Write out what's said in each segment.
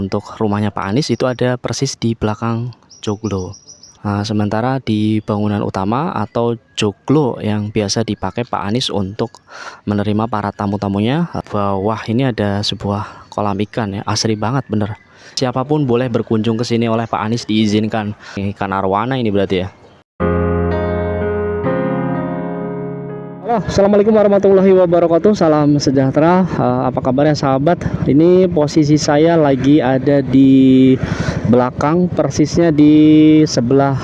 Untuk rumahnya Pak Anies itu ada persis di belakang joglo. Nah, sementara di bangunan utama atau joglo yang biasa dipakai Pak Anies untuk menerima para tamu-tamunya, bawah ini ada sebuah kolam ikan ya, asri banget bener. Siapapun boleh berkunjung ke sini oleh Pak Anies diizinkan. Ikan arwana ini berarti ya. Halo, assalamualaikum warahmatullahi wabarakatuh. Salam sejahtera. Apa kabarnya sahabat? Ini posisi saya lagi ada di belakang, persisnya di sebelah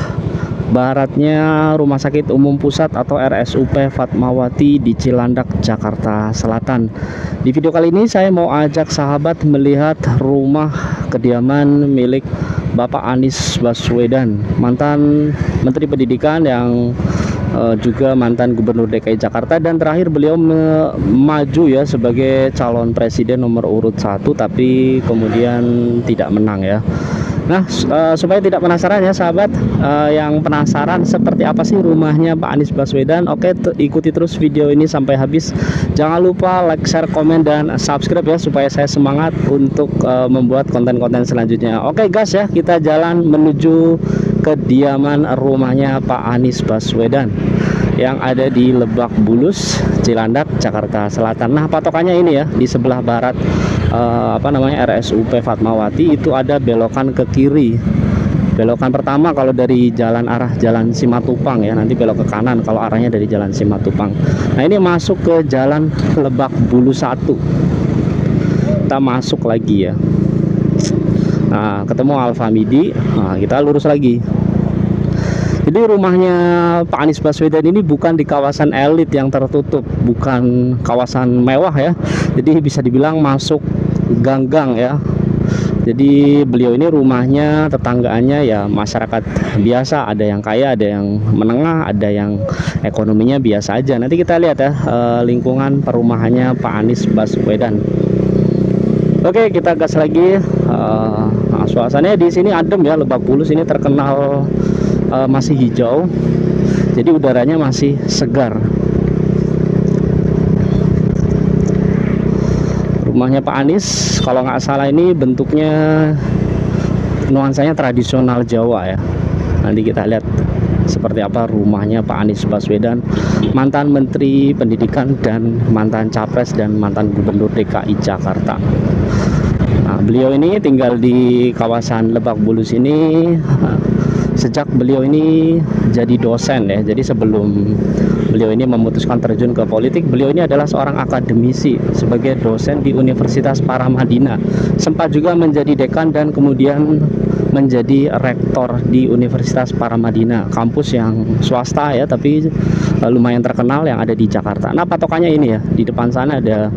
baratnya Rumah Sakit Umum Pusat atau RSUP Fatmawati di Cilandak, Jakarta Selatan. Di video kali ini saya mau ajak sahabat melihat rumah kediaman milik Bapak Anies Baswedan, mantan Menteri Pendidikan yang juga mantan Gubernur DKI Jakarta, dan terakhir beliau maju ya sebagai calon presiden nomor urut 1, tapi kemudian tidak menang ya. Nah, supaya tidak penasaran ya sahabat, yang penasaran seperti apa sih rumahnya Pak Anies Baswedan, oke, ikuti terus video ini sampai habis. Jangan lupa like, share, komen, dan subscribe ya, supaya saya semangat untuk membuat konten-konten selanjutnya. Oke guys ya, kita jalan menuju kediaman rumahnya Pak Anies Baswedan yang ada di Lebak Bulus, Cilandak, Jakarta Selatan. Nah, patokannya ini ya, di sebelah barat RSUP Fatmawati itu ada belokan ke kiri. Belokan pertama kalau dari arah jalan Simatupang ya, nanti belok ke kanan kalau arahnya dari jalan Simatupang. Nah, ini masuk ke jalan Lebak Bulus 1. Kita masuk lagi ya. Nah, ketemu Alfamidi. Nah, kita lurus lagi. Jadi rumahnya Pak Anies Baswedan ini bukan di kawasan elit yang tertutup, bukan kawasan mewah ya. Jadi bisa dibilang masuk gang-gang ya. Jadi beliau ini rumahnya, tetanggaannya ya masyarakat biasa, ada yang kaya, ada yang menengah, ada yang ekonominya biasa aja. Nanti kita lihat ya lingkungan perumahannya Pak Anies Baswedan. Oke, kita gas lagi. Nah, suasananya di sini adem ya. Lebak Bulus ini terkenal masih hijau, jadi udaranya masih segar. Rumahnya Pak Anies kalau nggak salah ini bentuknya nuansanya tradisional Jawa ya. Nanti kita lihat seperti apa rumahnya Pak Anies Baswedan, mantan Menteri Pendidikan dan mantan Capres dan mantan Gubernur DKI Jakarta. Nah, beliau ini tinggal di kawasan Lebak Bulus ini sejak beliau ini jadi dosen ya. Jadi sebelum beliau ini memutuskan terjun ke politik, beliau ini adalah seorang akademisi sebagai dosen di Universitas Paramadina. Sempat juga menjadi dekan dan kemudian menjadi rektor di Universitas Paramadina, kampus yang swasta ya, tapi lumayan terkenal yang ada di Jakarta. Nah, patokannya ini ya, di depan sana ada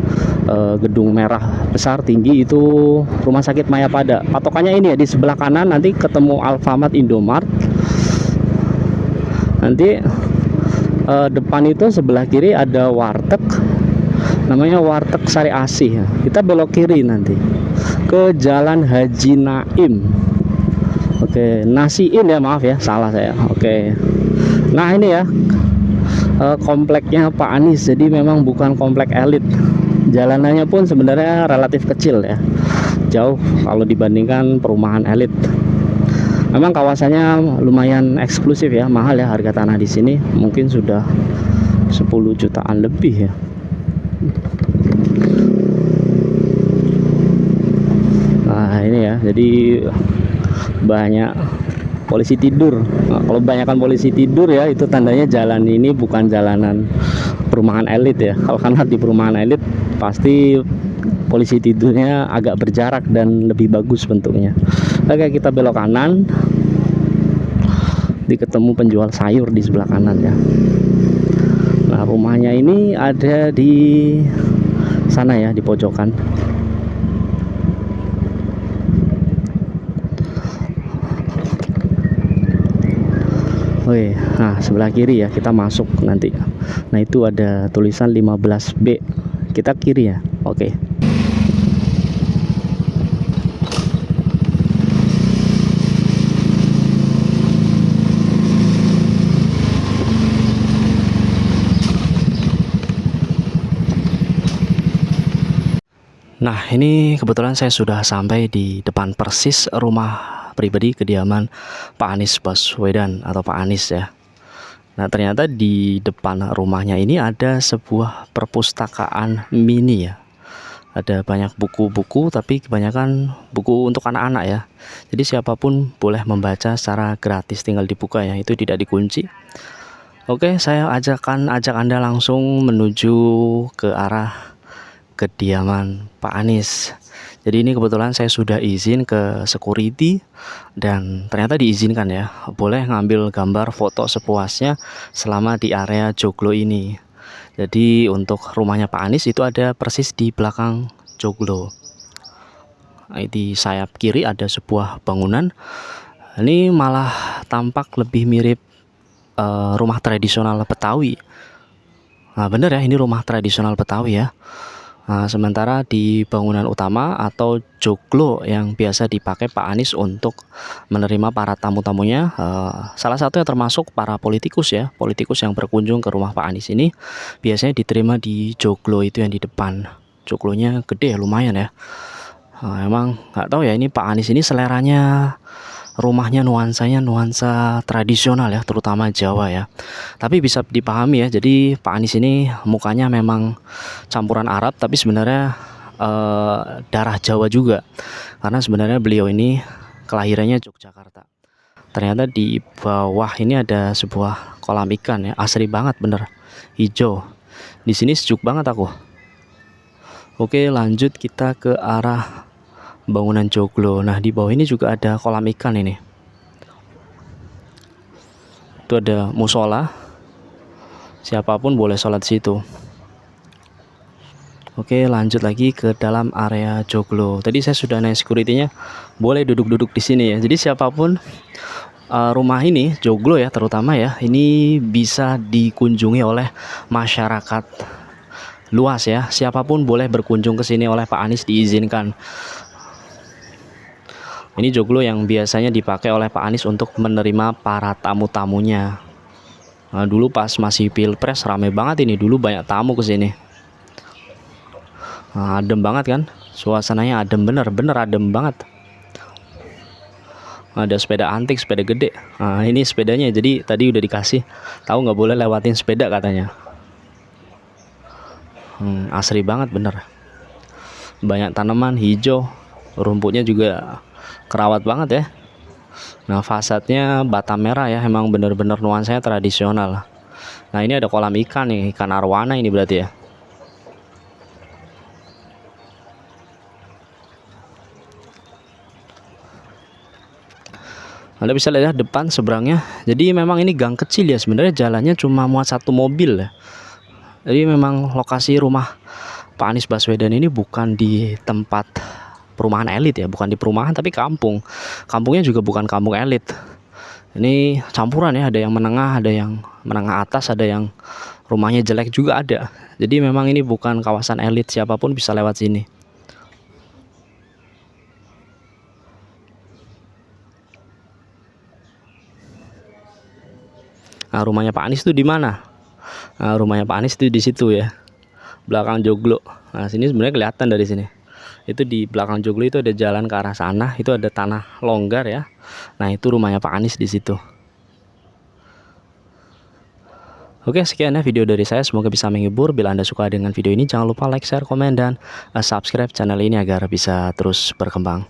gedung merah besar tinggi, itu Rumah Sakit Mayapada. Patokannya ini ya, di sebelah kanan nanti ketemu Alfamart, Indomart. Nanti depan itu sebelah kiri ada warteg, namanya Warteg Sari Asih ya. Kita belok kiri nanti ke Jalan Haji Naim. Oke, Nasiin ya, maaf ya, salah saya. Oke. Nah, ini ya kompleknya Pak Anies. Jadi memang bukan komplek elit. Jalanannya pun sebenarnya relatif kecil ya, jauh kalau dibandingkan perumahan elit. Memang kawasannya lumayan eksklusif ya, mahal ya harga tanah di sini, mungkin sudah 10 jutaan lebih ya. Nah, ini ya, jadi banyak polisi tidur. Nah, kalau kebanyakan polisi tidur ya, itu tandanya jalan ini bukan jalanan perumahan elit ya. Kalau karena di perumahan elit pasti polisi tidurnya agak berjarak dan lebih bagus bentuknya. Oke, kita belok kanan, ketemu penjual sayur di sebelah kanan ya. Nah, rumahnya ini ada di sana ya, di pojokan. Oke, nah sebelah kiri ya kita masuk nanti. Nah, itu ada tulisan 15B. Kita kiri ya. Oke. Nah, Nah, ini kebetulan saya sudah sampai di depan persis rumah pribadi kediaman Pak Anies Baswedan atau Pak Anies ya. Nah, ternyata di depan rumahnya ini ada sebuah perpustakaan mini ya. Ada banyak buku-buku, tapi kebanyakan buku untuk anak-anak ya. Jadi siapapun boleh membaca secara gratis, tinggal dibuka ya, itu tidak dikunci. Oke, saya ajak Anda langsung menuju ke arah kediaman Pak Anies. Jadi ini kebetulan saya sudah izin ke security dan ternyata diizinkan ya, boleh ngambil gambar foto sepuasnya selama di area joglo ini. Jadi untuk rumahnya Pak Anies itu ada persis di belakang joglo. Nah, di sayap kiri ada sebuah bangunan. Ini malah tampak lebih mirip rumah tradisional Betawi. Nah, bener ya, ini rumah tradisional Betawi ya. Nah, sementara di bangunan utama atau joglo yang biasa dipakai Pak Anies untuk menerima para tamu-tamunya, salah satunya termasuk para politikus ya, politikus yang berkunjung ke rumah Pak Anies ini biasanya diterima di joglo itu yang di depan. Joglonya gede ya, lumayan ya. Nah, emang nggak tahu ya, ini Pak Anies ini seleranya rumahnya nuansanya nuansa tradisional ya, terutama Jawa ya. Tapi bisa dipahami ya, jadi Pak Anies ini mukanya memang campuran Arab, tapi sebenarnya darah Jawa juga. Karena sebenarnya beliau ini kelahirannya Yogyakarta. Ternyata di bawah ini ada sebuah kolam ikan ya, asri banget bener, hijau. Di sini sejuk banget aku. Oke, lanjut kita ke arah bangunan joglo. Nah, di bawah ini juga ada kolam ikan ini. Itu ada musola. Siapapun boleh sholat di situ. Oke, lanjut lagi ke dalam area joglo. Tadi saya sudah naik security-nya, boleh duduk-duduk di sini ya. Jadi siapapun rumah ini joglo ya terutama ya, ini bisa dikunjungi oleh masyarakat luas ya. Siapapun boleh berkunjung ke sini, oleh Pak Anies diizinkan. Ini joglo yang biasanya dipakai oleh Pak Anies untuk menerima para tamu-tamunya. Nah, dulu pas masih Pilpres rame banget ini, dulu banyak tamu ke sini. Nah, adem banget kan? Suasananya adem, bener adem banget. Ada sepeda antik, sepeda gede. Nah, ini sepedanya, jadi tadi udah dikasih tahu nggak boleh lewatin sepeda katanya. Asri banget bener. Banyak tanaman hijau, rumputnya juga kerawat banget ya. Nah, fasadnya bata merah ya, emang bener-bener nuansanya tradisional. Nah, ini ada kolam ikan nih, ikan arwana ini berarti ya. Anda bisa lihat ya, depan seberangnya. Jadi memang ini gang kecil ya, sebenarnya jalannya cuma muat satu mobil ya. Jadi memang lokasi rumah Pak Anies Baswedan ini bukan di tempat perumahan elit ya, bukan di perumahan tapi kampung. Kampungnya juga bukan kampung elit. Ini campuran ya, ada yang menengah, ada yang menengah atas, ada yang rumahnya jelek juga ada. Jadi memang ini bukan kawasan elit, siapapun bisa lewat sini. Nah, rumahnya Pak Anies itu di mana? Nah, rumahnya Pak Anies itu di situ ya, belakang joglo. Nah, sini sebenarnya kelihatan dari sini. Itu di belakang joglo itu ada jalan ke arah sana, itu ada tanah longgar ya. Nah, itu rumahnya Pak Anies di situ. Oke, sekian ya video dari saya, semoga bisa menghibur. Bila Anda suka dengan video ini, jangan lupa like, share, komen, dan subscribe channel ini agar bisa terus berkembang.